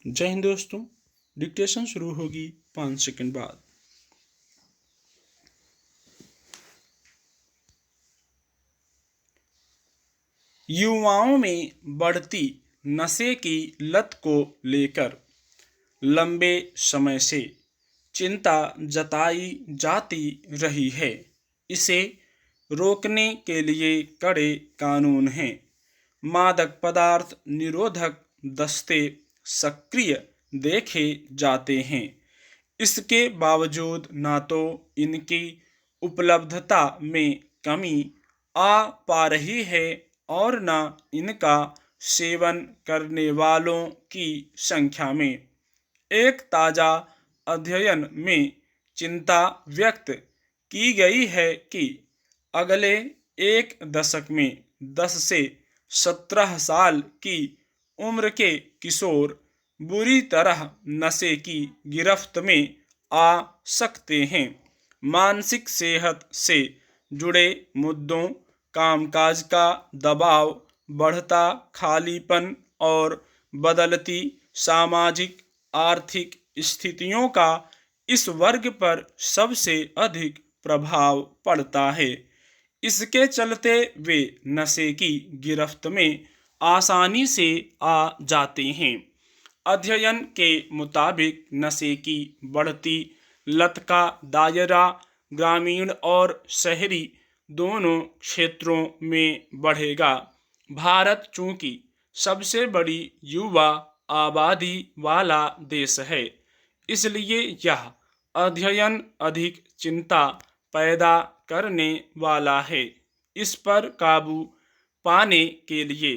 जय हिंद दोस्तों। डिक्टेशन शुरू होगी 5 सेकंड बाद। युवाओं में बढ़ती नशे की लत को लेकर लंबे समय से चिंता जताई जाती रही है। इसे रोकने के लिए कड़े कानून हैं। मादक पदार्थ निरोधक दस्ते सक्रिय देखे जाते हैं। इसके बावजूद न तो इनकी उपलब्धता में कमी आ पा रही है और न इनका सेवन करने वालों की संख्या में। एक ताज़ा अध्ययन में चिंता व्यक्त की गई है कि अगले एक दशक में 10 से 17 साल की उम्र के किशोर बुरी तरह नशे की गिरफ्त में आ सकते हैं। मानसिक सेहत से जुड़े मुद्दों, कामकाज का दबाव, बढ़ता खालीपन और बदलती सामाजिक आर्थिक स्थितियों का इस वर्ग पर सबसे अधिक प्रभाव पड़ता है। इसके चलते वे नशे की गिरफ्त में आसानी से आ जाते हैं। अध्ययन के मुताबिक नशे की बढ़ती लत का दायरा ग्रामीण और शहरी दोनों क्षेत्रों में बढ़ेगा। भारत चूंकि सबसे बड़ी युवा आबादी वाला देश है, इसलिए यह अध्ययन अधिक चिंता पैदा करने वाला है। इस पर काबू पाने के लिए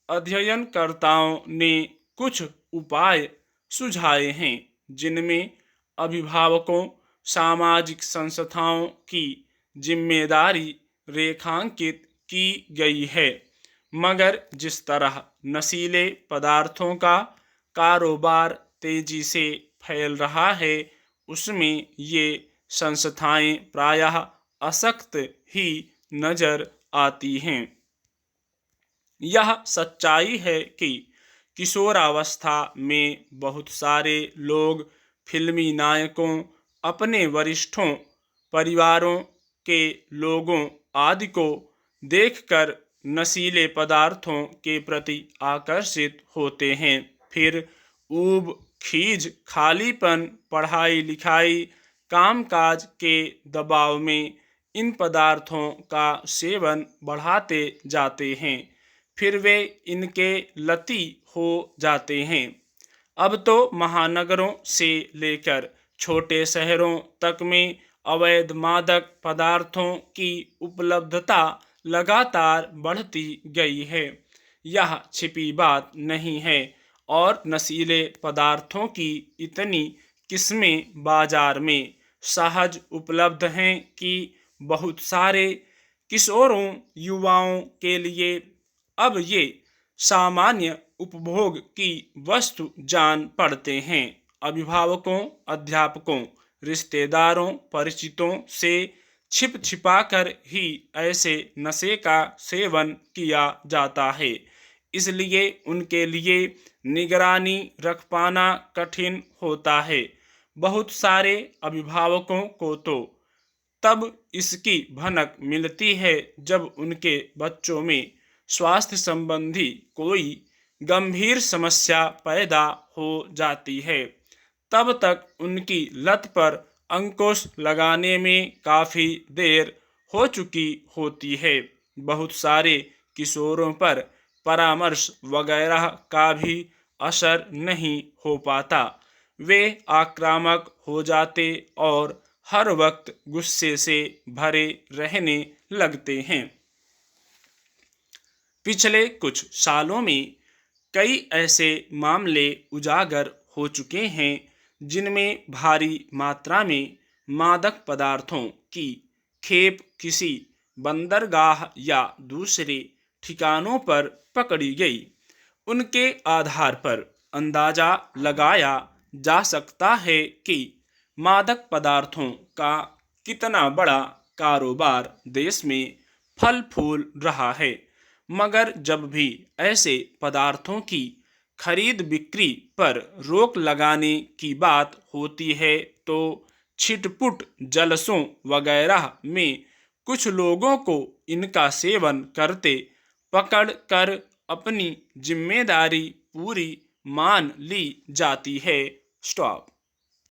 अध्ययनकर्ताओं ने कुछ उपाय सुझाए हैं, जिनमें अभिभावकों, सामाजिक संस्थाओं की जिम्मेदारी रेखांकित की गई है। मगर जिस तरह नशीले पदार्थों का कारोबार तेजी से फैल रहा है, उसमें ये संस्थाएं प्रायः असक्त ही नजर आती हैं। यह सच्चाई है कि किशोरावस्था में बहुत सारे लोग फिल्मी नायकों, अपने वरिष्ठों, परिवारों के लोगों आदि को देखकर नशीले पदार्थों के प्रति आकर्षित होते हैं। फिर ऊब, खीज, खालीपन, पढ़ाई लिखाई, कामकाज के दबाव में इन पदार्थों का सेवन बढ़ाते जाते हैं। फिर वे इनके लती हो जाते हैं। अब तो महानगरों से लेकर छोटे शहरों तक में अवैध मादक पदार्थों की उपलब्धता लगातार बढ़ती गई है। यह छिपी बात नहीं है और नशीले पदार्थों की इतनी किस्में बाजार में सहज उपलब्ध हैं कि बहुत सारे किशोरों, युवाओं के लिए अब ये सामान्य उपभोग की वस्तु जान पड़ते हैं। अभिभावकों, अध्यापकों, रिश्तेदारों, परिचितों से छिप छिपाकर ही ऐसे नशे का सेवन किया जाता है। इसलिए उनके लिए निगरानी रख पाना कठिन होता है। बहुत सारे अभिभावकों को तो तब इसकी भनक मिलती है जब उनके बच्चों में स्वास्थ्य संबंधी कोई गंभीर समस्या पैदा हो जाती है। तब तक उनकी लत पर अंकुश लगाने में काफ़ी देर हो चुकी होती है। बहुत सारे किशोरों पर परामर्श वगैरह का भी असर नहीं हो पाता। वे आक्रामक हो जाते और हर वक्त गुस्से से भरे रहने लगते हैं। पिछले कुछ सालों में कई ऐसे मामले उजागर हो चुके हैं जिनमें भारी मात्रा में मादक पदार्थों की खेप किसी बंदरगाह या दूसरे ठिकानों पर पकड़ी गई। उनके आधार पर अंदाजा लगाया जा सकता है कि मादक पदार्थों का कितना बड़ा कारोबार देश में फल फूल रहा है। मगर जब भी ऐसे पदार्थों की खरीद बिक्री पर रोक लगाने की बात होती है तो छिटपुट जलसों वगैरह में कुछ लोगों को इनका सेवन करते पकड़ कर अपनी जिम्मेदारी पूरी मान ली जाती है। स्टॉप।